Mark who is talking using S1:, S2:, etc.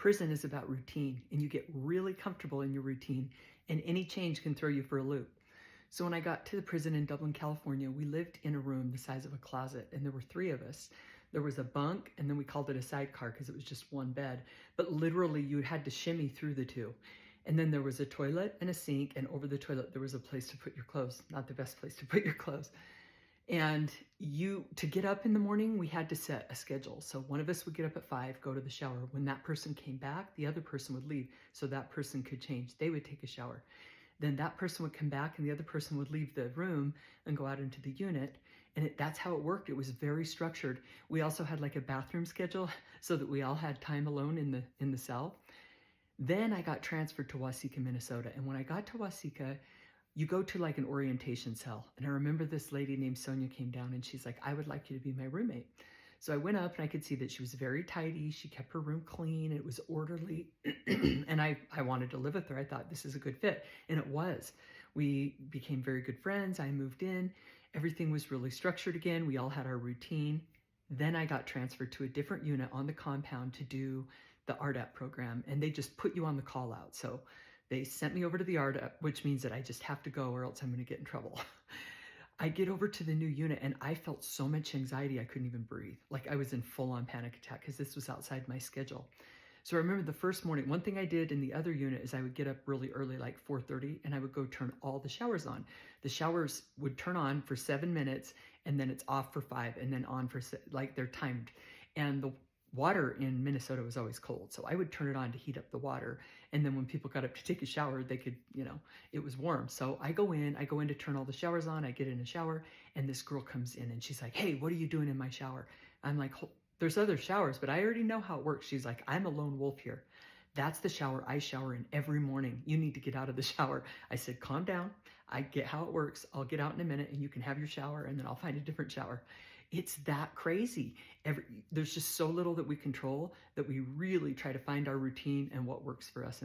S1: Prison is about routine, and you get really comfortable in your routine, and any change can throw you for a loop. So when I got to the prison in Dublin, California, we lived in a room the size of a closet, and there were three of us. There was a bunk, and then we called it a sidecar because it was just one bed. But literally, you had to shimmy through the two. And then there was a toilet and a sink, and over the toilet, there was a place to put your clothes. Not the best place to put your clothes. And to get up in the morning, we had to set a schedule. So one of us would get up at 5, go to the shower. When that person came back, the other person would leave so that person could change. They would take a shower. Then that person would come back and the other person would leave the room and go out into the unit. And that's how it worked. It was very structured. We also had like a bathroom schedule so that we all had time alone in the cell. Then I got transferred to Waseca, Minnesota. And when I got to Waseca, you go to like an orientation cell. And I remember this lady named Sonia came down and she's like, I would like you to be my roommate. So I went up and I could see that she was very tidy. She kept her room clean. It was orderly. And I wanted to live with her. I thought this is a good fit. And it was. We became very good friends. I moved in. Everything was really structured again. We all had our routine. Then I got transferred to a different unit on the compound to do the RDAP program. And they just put you on the call out. So they sent me over to the RDAP, which means that I just have to go or else I'm going to get in trouble. I get over to the new unit and I felt so much anxiety I couldn't even breathe. Like I was in full-on panic attack because this was outside my schedule. So I remember the first morning, one thing I did in the other unit is I would get up really early, like 4:30, and I would go turn all the showers on. The showers would turn on for 7 minutes and then it's off for 5 and then on for, like they're timed. And the water in Minnesota was always cold. So I would turn it on to heat up the water. And then when people got up to take a shower, they could, it was warm. So I go in to turn all the showers on. I get in a shower and this girl comes in and she's like, hey, what are you doing in my shower? I'm like, there's other showers, but I already know how it works. She's like, I'm a lone wolf here. That's the shower I shower in every morning. You need to get out of the shower. I said, calm down. I get how it works. I'll get out in a minute and you can have your shower and then I'll find a different shower. It's that crazy. There's just so little that we control that we really try to find our routine and what works for us.